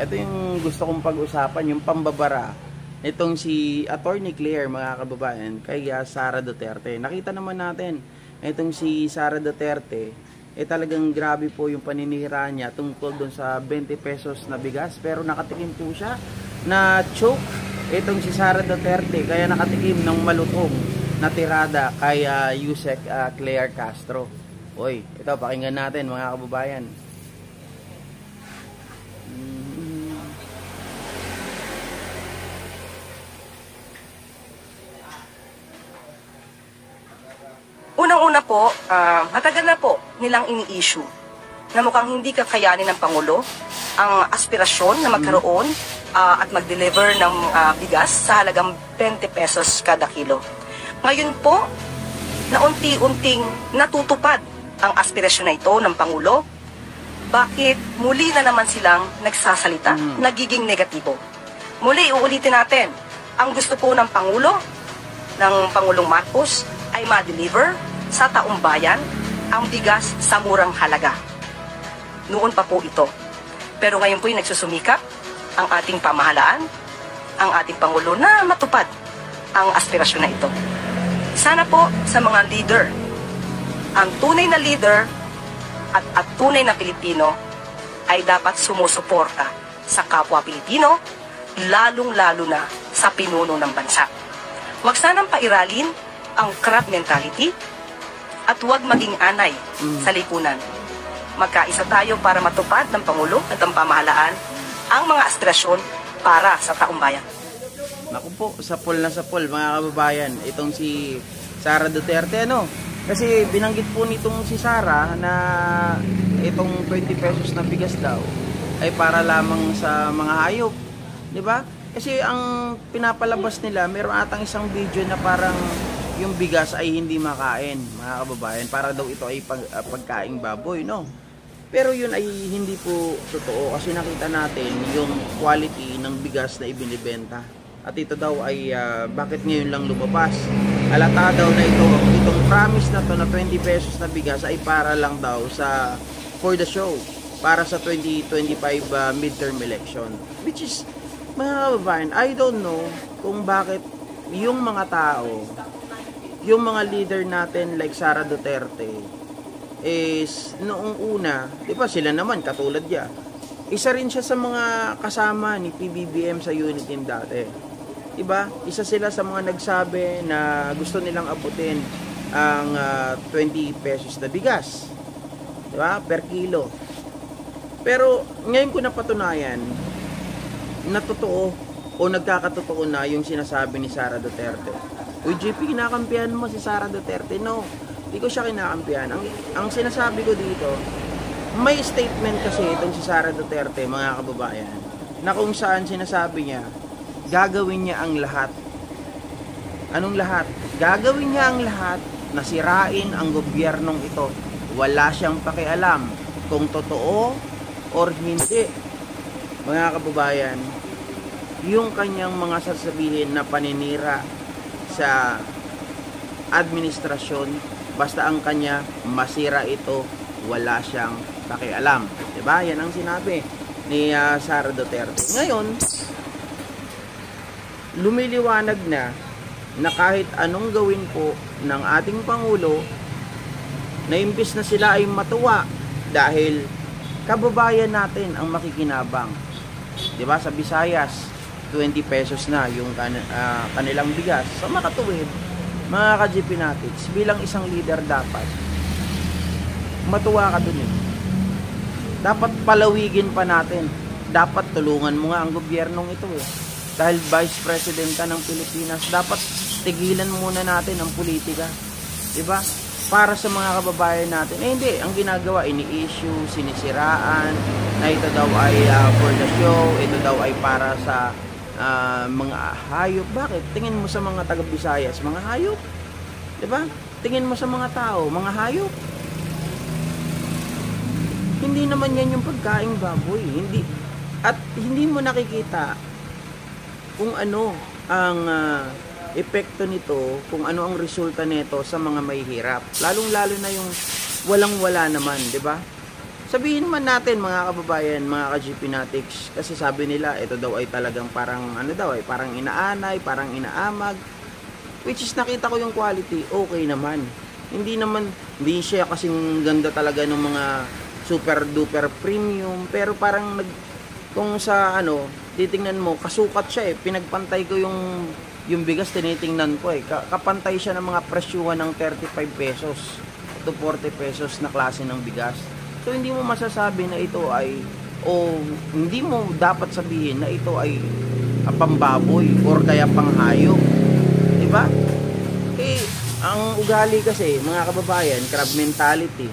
Ito yung gusto kong pag-usapan, yung pambabara. Itong si Attorney Claire, mga kababayan, kay Sara Duterte. Nakita naman natin, itong si Sara Duterte, talagang grabe po yung paninira niya tungkol dun sa 20 pesos na bigas. Pero nakatikim po siya na choke itong si Sara Duterte, kaya nakatikim ng malutong na tirada kay Yusek Claire Castro. Oy, ito pakinggan natin mga kababayan. Unang-una po, matagal na po nilang ini-issue na mukhang hindi kakayanin ng Pangulo ang aspirasyon na magkaroon at mag-deliver ng bigas sa halagang 20 pesos kada kilo. Ngayon po, na unti-unting natutupad ang aspirasyon na ito ng Pangulo, bakit muli na naman silang nagsasalita, nagiging negatibo? Muli, uulitin natin, ang gusto po ng Pangulo, ng Pangulong Marcos, ay ma-deliver sa taong bayan ang bigas sa murang halaga. Noon pa po ito. Pero ngayon po yung nagsusumikap ang ating pamahalaan, ang ating Pangulo na matupad ang aspirasyon na ito. Sana po sa mga leader, ang tunay na leader at tunay na Pilipino ay dapat sumusuporta sa kapwa Pilipino, lalong-lalo na sa pinuno ng bansa. Huwag sanang pairalin ang crab mentality at huwag maging anay sa lipunan. Magkaisa tayo para matupad ng Pangulo at ang pamahalaan ang mga aspirasyon para sa taong bayan. Naku po, sapol na sapol mga kababayan, itong si Sara Duterte, ano? Kasi binanggit po nitong si Sara na itong 20 pesos na bigas daw ay para lamang sa mga hayop, di ba? Kasi ang pinapalabas nila, meron atang isang video na parang yung bigas ay hindi makain, mga kababayan, para daw ito ay pagkaing baboy, no? Pero yun ay hindi po totoo kasi nakita natin yung quality ng bigas na ibinibenta. At ito daw ay bakit ngayon lang lumabas? Halata daw na itong promise na to na 20 pesos na bigas ay para lang daw sa for the show, para sa 2025 midterm election. Which is, mga kababayan, I don't know kung bakit yung mga tao, yung mga leader natin like Sara Duterte is noong una, di ba sila naman katulad niya, isa rin siya sa mga kasama ni PBBM sa unit team dati, di ba? Isa sila sa mga nagsabi na gusto nilang abutin ang 20 pesos na bigas, di ba, per kilo. Pero ngayon ko napatunayan na totoo o nagkakatotoo na yung sinasabi ni Sara Duterte. Uy, JP, kinakampihan mo si Sara Duterte? No, hindi ko siya kinakampihan. Ang sinasabi ko dito, may statement kasi itong si Sara Duterte, mga kababayan, na kung saan sinasabi niya, gagawin niya ang lahat. Anong lahat? Gagawin niya ang lahat na sirain ang gobyernong ito. Wala siyang pakialam kung totoo or hindi. Mga kababayan, yung kanyang mga sasabihin na paninira sa administrasyon, basta ang kanya masira ito, wala siyang pakialam. Diba? Yan ang sinabi ni Sara Duterte. Ngayon, lumiliwanag na kahit anong gawin po ng ating Pangulo, na imbis na sila ay matuwa dahil kababayan natin ang makikinabang. Diba? Sa Visayas, 20 pesos na yung kanilang bigas. So makatuwid, mga ka-GP Natics, bilang isang leader dapat matuwa ka dun eh. Dapat palawigin pa natin. Dapat tulungan mo nga ang gobyernong ito eh. Dahil Vice President ka ng Pilipinas, dapat tigilan muna natin ang politika. Diba? Para sa mga kababayan natin. Eh hindi, ang ginagawa, ini-issue, sinisiraan, na ito daw ay for the show, ito daw ay para sa mga hayop. Bakit? Tingin mo sa mga taga-Visayas, mga hayop. Diba? Tingin mo sa mga tao, mga hayop. Hindi naman yan yung pagkaing baboy. Hindi. At hindi mo nakikita kung ano ang epekto nito, kung ano ang resulta nito sa mga mahihirap. Lalong-lalo na yung walang-wala naman, 'di ba? sabihin man natin mga kababayan, mga ka-GP Natics, kasi sabi nila ito daw ay talagang parang ano daw ay parang inaanay, parang inaamag, which is nakita ko yung quality, okay naman. Hindi siya kasing ganda talaga ng mga super duper premium, pero parang kung sa ano, titingnan mo, kasukat siya eh. Pinagpantay ko yung bigas, tinitingnan ko eh. Kapantay siya ng mga presyuhan ng 35 pesos to 40 pesos na klase ng bigas. So hindi mo masasabi na ito ay hindi mo dapat sabihin na ito ay pambaboy or kaya panghayop. Di ba? Eh, ang ugali kasi, mga kababayan, crab mentality.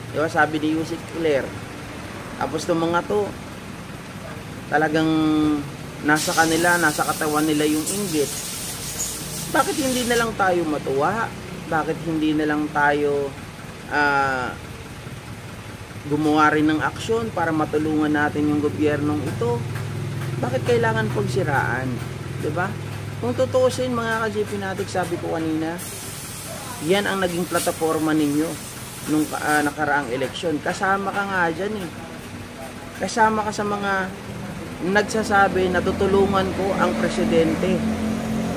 Di ba? Sabi ni Yusik Claire. Tapos itong mga to, talagang nasa kanila, nasa katawan nila yung inggit. Bakit hindi na lang tayo matuwa? Bakit hindi na lang tayo gumawa rin ng aksyon para matulungan natin yung gobyernong ito? Bakit kailangan pagsiraan? Diba? Kung tutuusin mga ka-GP natin, sabi ko kanina, yan ang naging plataforma ninyo nung nakaraang eleksyon. Kasama ka nga dyan eh. Kasama ka sa mga nagsasabi na tutulungan ko ang presidente.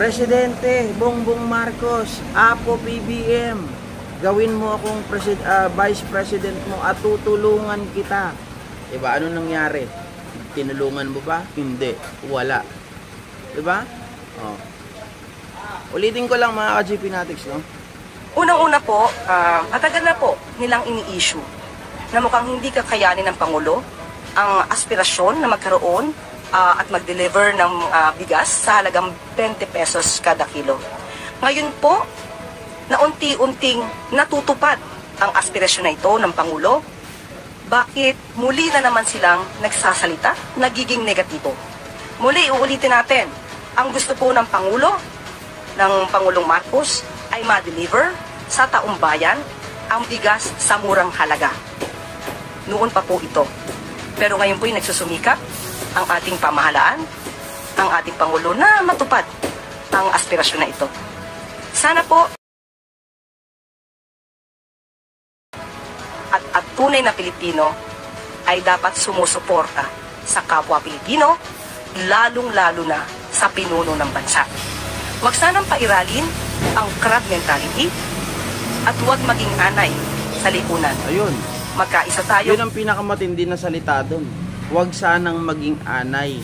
Presidente Bongbong Marcos, Apo PBM, gawin mo akong vice president mo at tutulungan kita. Diba? Ano nangyari? Tinulungan mo ba? Hindi. Wala. Diba? Oh. Ulitin ko lang mga ka-GP Natics, no? Unang-una po, matagal na po nilang ini-issue na mukhang hindi kakayanin ng Pangulo ang aspirasyon na magkaroon at mag-deliver ng bigas sa halagang 20 pesos kada kilo. Ngayon po, na unti-unting natutupad ang aspirasyon na ito ng Pangulo, bakit muli na naman silang nagsasalita, nagiging negatibo? Muli, uulitin natin, ang gusto po ng Pangulo, ng Pangulong Marcos, ay ma-deliver sa taong bayan ang bigas sa murang halaga. Noon pa po ito. Pero ngayon po yung nagsusumikap ang ating pamahalaan, ang ating Pangulo na matupad ang aspirasyon na ito. Sana po at tunay na Pilipino ay dapat sumusuporta sa kapwa Pilipino, lalong-lalo na sa pinuno ng bansa. Huwag sanang pairalin ang crab mentality at huwag maging anay sa lipunan. Ayun. Magkaisa tayo. Yun ang pinakamatindi na salita doon. Huwag sanang maging anay.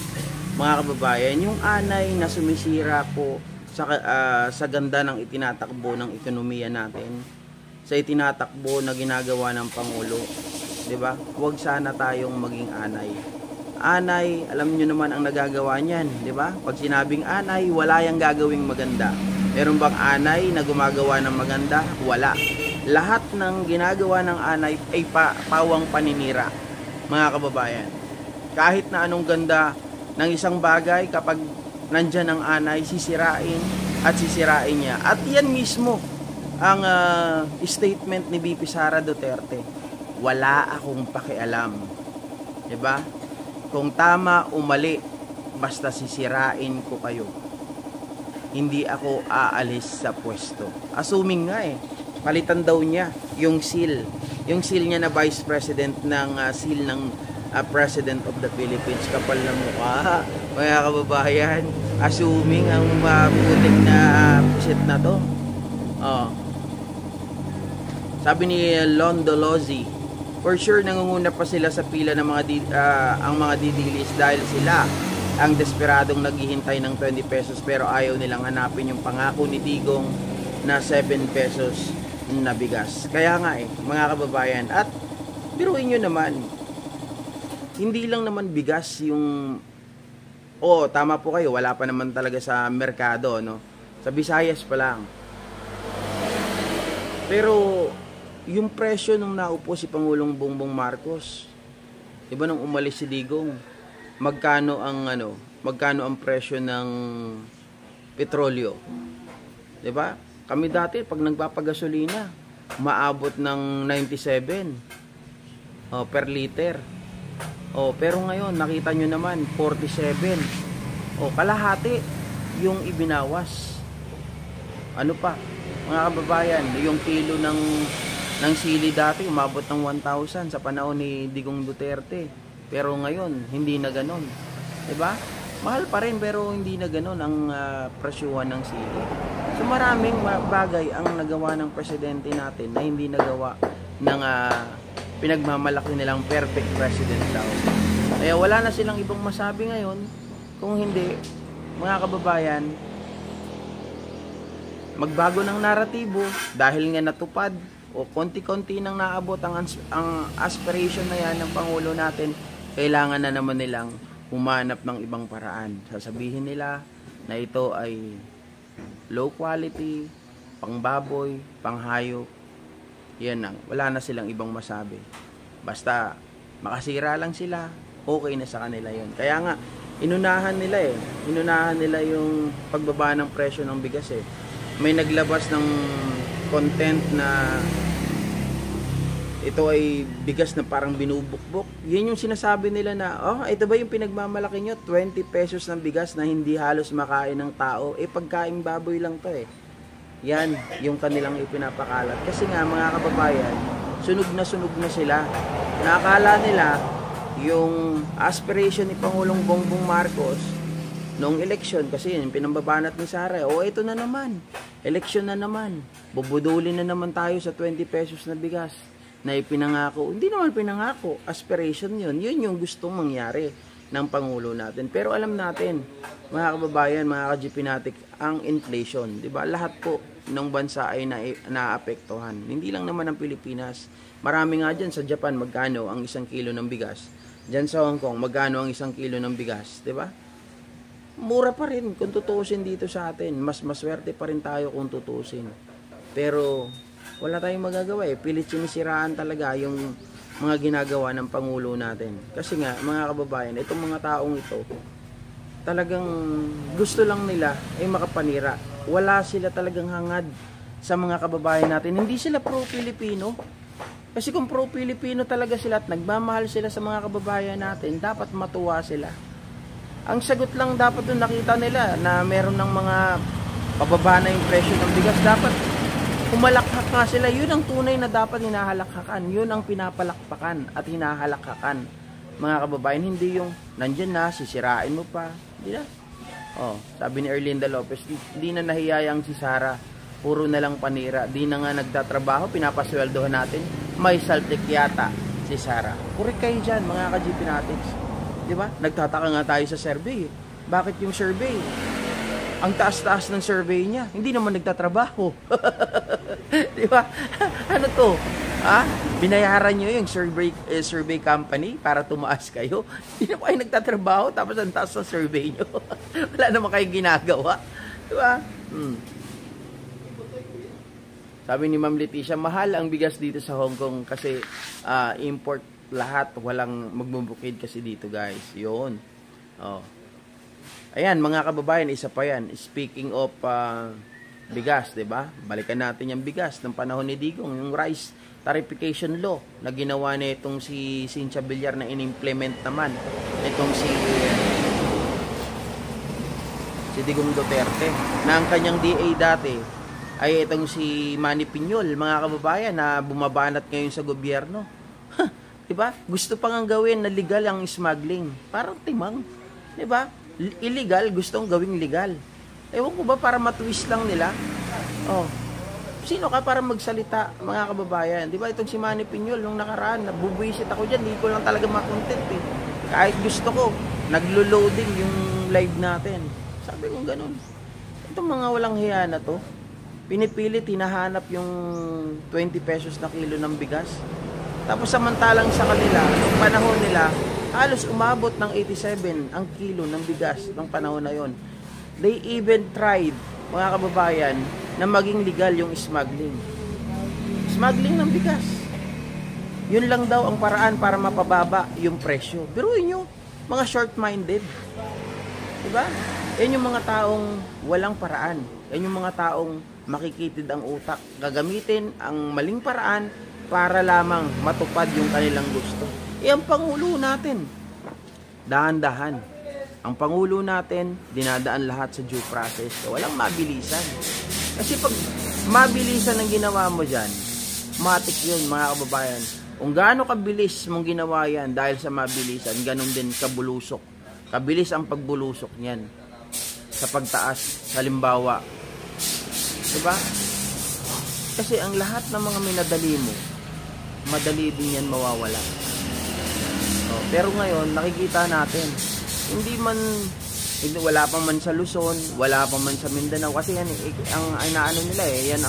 Mga kababayan, yung anay na sumisira po sa ganda ng itinatakbo ng ekonomiya natin, sa itinatakbo na ginagawa ng Pangulo, 'di ba? Huwag sana tayong maging anay. Anay, alam niyo naman ang nagagawa niyan, 'di ba? Pag sinabing anay, wala yang gagawing maganda. Meron bang anay na gumagawa ng maganda? Wala. Lahat ng ginagawa ng anay ay pawang paninira, mga kababayan. Kahit na anong ganda ng isang bagay, kapag nandyan ang anay, sisirain at sisirain niya. At yan mismo ang statement ni VP Sara Duterte. Wala akong pakialam. Diba? Kung tama o mali, basta sisirain ko kayo. Hindi ako aalis sa pwesto. Assuming nga palitan daw niya yung seal. Yung seal niya na Vice President ng seal ng President of the Philippines. Kapal na mukha, mga kababayan. Assuming ang mabuting na set na to. Sabi ni Londo Lozzi, for sure nangunguna pa sila sa pila ng ang mga didilis dahil sila ang desperadong naghihintay ng 20 pesos pero ayaw nilang hanapin yung pangako ni Digong na 7 pesos na bigas. Kaya nga mga kababayan, at biruin nyo naman, hindi lang naman bigas yung tama po kayo, wala pa naman talaga sa merkado, no? Sa Visayas pa lang. Pero yung presyo nung naupo si Pangulong Bongbong Marcos, diba nung umalis si Digong, magkano ang presyo ng petrolyo? Diba? Kami dati, pag nagpapagasolina, maabot ng 97 per liter. Pero ngayon, nakita nyo naman, 47. Kalahati yung ibinawas. Ano pa, mga kababayan, yung kilo ng ng sili dati umabot ng 1,000 sa panahon ni Digong Duterte. Pero ngayon, hindi na ganoon. 'Di ba? Mahal pa rin pero hindi na ganoon ang presyuhan ng sili. So maraming bagay ang nagawa ng presidente natin na hindi nagawa ng pinagmamalaki nilang perfect president daw. Kaya wala na silang ibang masabi ngayon kung hindi, mga kababayan, magbago ng naratibo dahil nga natupad o konti-konti nang naabot ang aspiration na yan ng Pangulo natin. Kailangan na naman nilang humanap ng ibang paraan. Sasabihin nila na ito ay low quality, pangbaboy, panghayop. Yan lang. Wala na silang ibang masabi. Basta makasira lang sila, okay na sa kanila yon. Kaya nga, inunahan nila Inunahan nila yung pagbaba ng presyo ng bigas eh. May naglabas ng content na ito ay bigas na parang binubukbok. Yun yung sinasabi nila na, ito ba yung pinagmamalaki nyo? 20 pesos ng bigas na hindi halos makain ng tao. Pagkaing baboy lang to eh. Yan, yung kanilang ipinapakalat. Kasi nga, mga kababayan, sunog na sila. Nakakala nila, yung aspiration ni Pangulong Bongbong Marcos noong eleksyon, kasi yun, pinambabanat ni Sara, ito na naman. Eleksyon na naman. Bubudulin na naman tayo sa 20 pesos na bigas na ipinangako. Hindi naman pinangako. Aspiration yun. Yun yung gustong mangyari ng Pangulo natin. Pero alam natin, mga kababayan, mga ka-GPnatic, ang inflation, di ba? Lahat po ng bansa ay naapektuhan. Hindi lang naman ang Pilipinas. Marami nga dyan sa Japan, magkano ang 1 kilo ng bigas. Dyan sa Hong Kong, magkano ang 1 kilo ng bigas, di ba? Mura pa rin kung tutuusin dito sa atin. Mas maswerte pa rin tayo kung tutuusin. Pero wala tayong magagawa eh. Pilit sinisiraan talaga yung mga ginagawa ng Pangulo natin. Kasi nga, mga kababayan, itong mga taong ito, talagang gusto lang nila ay makapanira. Wala sila talagang hangad sa mga kababayan natin. Hindi sila pro-Pilipino. Kasi kung pro-Pilipino talaga sila at nagmamahal sila sa mga kababayan natin, dapat matuwa sila. Ang sagot lang dapat doon nakita nila na meron ng mga pababa na yung presyo ng bigas, dapat humalakhak nga sila. Yun ang tunay na dapat hinahalakhakan. Yun ang pinapalakpakan at hinahalakhakan, mga kababayan. Hindi yung nandyan na, sisirain mo pa. Hindi na. Sabi ni Erlinda Lopez, hindi na nahiyayang si Sara. Puro na lang panira. Di na nga nagtatrabaho, pinapasweldohan natin. May saltik yata si Sara. Kurik kayo dyan, mga ka-GPnatics. Diba? Nagtataka nga tayo sa survey. Bakit yung survey? Ang taas-taas ng survey niya. Hindi naman nagtatrabaho. Diba? Ano to? Binayaran nyo yung survey company para tumaas kayo. Hindi naman kayo nagtatrabaho tapos ang taas ng survey nyo. Wala naman kayong ginagawa. Diba? Sabi ni Ma'am Leticia, mahal ang bigas dito sa Hong Kong kasi import lahat. Walang magbubukid kasi dito, guys. Yun. Ayan, mga kababayan, isa pa yan. Speaking of bigas, diba? Balikan natin yung bigas ng panahon ni Digong, yung rice tarification law na ginawa na itong si Cynthia Villar na in-implement naman itong si Digong Duterte. Na ang kanyang DA dati ay itong si Manny Piñol, mga kababayan, na bumabanat ngayon sa gobyerno. Diba? Gusto pa nga gawin na legal ang smuggling. Parang timang. Diba? Illegal, gustong gawing legal. Ewan ko ba para matwist lang nila? Sino ka para magsalita, mga kababayan? Diba? Itong si Manny Piñol, nung nakaraan, nabubuisit ako dyan, hindi ko lang talaga makontent eh. Kahit gusto ko, naglo-loading yung live natin. Sabi ko ganun. Itong mga walang hiya na to, pinipilit, hinahanap yung 20 pesos na kilo ng bigas. Tapos samantalang sa kanila, yung panahon nila, halos umabot ng 87 ang kilo ng bigas ng panahon na yon. They even tried, mga kababayan, na maging legal yung smuggling. Smuggling ng bigas. Yun lang daw ang paraan para mapababa yung presyo. Pero yun yung mga short-minded. Diba? Yan yung mga taong walang paraan. Yan yung mga taong makikitid ang utak. Gagamitin ang maling paraan para lamang matupad yung kanilang gusto. Ang Pangulo natin, dahan-dahan. Ang Pangulo natin, dinadaan lahat sa due process. So, walang mabilisan. Kasi pag mabilisan ang ginawa mo dyan, matik yun mga kababayan. Kung gaano kabilis mong ginawa yan dahil sa mabilisan, ganun din kabulusok. Kabilis ang pagbulusok niyan sa pagtaas. Halimbawa, diba? Kasi ang lahat ng mga minadali mo, madali din yan mawawala. Pero ngayon, nakikita natin, wala pa man sa Luzon, wala pa man sa Mindanao, kasi yan, ang inaano nila yan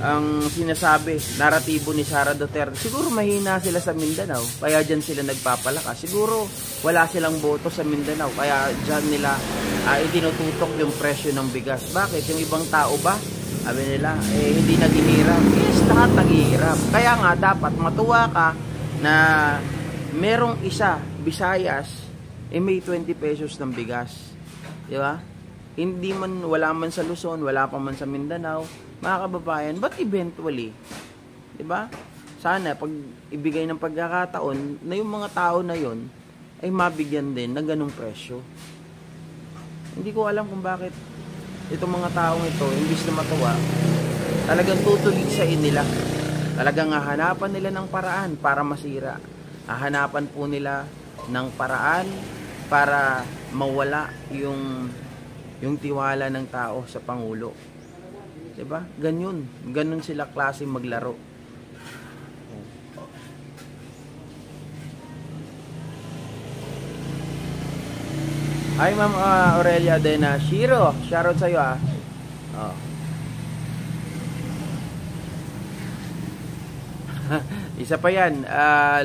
ang sinasabi, naratibo ni Sara Duterte. Siguro mahina sila sa Mindanao, kaya dyan sila nagpapalakas. Siguro wala silang boto sa Mindanao, kaya dyan nila itinututok yung presyo ng bigas. Bakit? Yung ibang tao ba? Sabi nila, hindi naghihirap. Yes, lahat naghihirap. Kaya nga, dapat matuwa ka na merong isa, Visayas, may 20 pesos ng bigas. Di ba? Wala man sa Luzon, wala pa man sa Mindanao, mga kababayan, but eventually, di ba? Sana, pag ibigay ng pagkakataon, na yung mga tao na yon ay mabigyan din ng ganung presyo. Hindi ko alam kung bakit itong mga taong ito, imbis na matuwa, talagang tutulig sa nila. Talagang hahanapan nila ng paraan para masira. Hahanapan po nila ng paraan para mawala yung tiwala ng tao sa Pangulo. Diba? Ganun sila klase maglaro. Hi Ma'am Aurelia Dena Shiro, shoutout sa'yo Oh. Isa pa yan,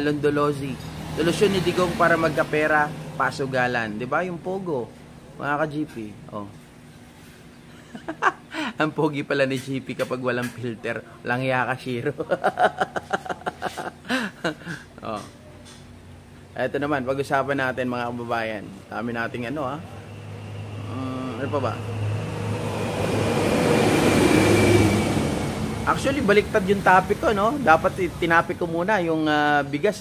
Londolozi. Solusyon ni Digong para magkapera, pasugalan. Diba? Yung Pogo, mga ka-GP. Oh. Ang pogi pala ni GP kapag walang filter. Walang hiya ka, Shiro. Oh. Ito naman, pag-usapan natin mga kababayan. Dami nating ano pa ba? Actually, baliktad yung topic ko, no? Dapat tinapik ko muna yung bigas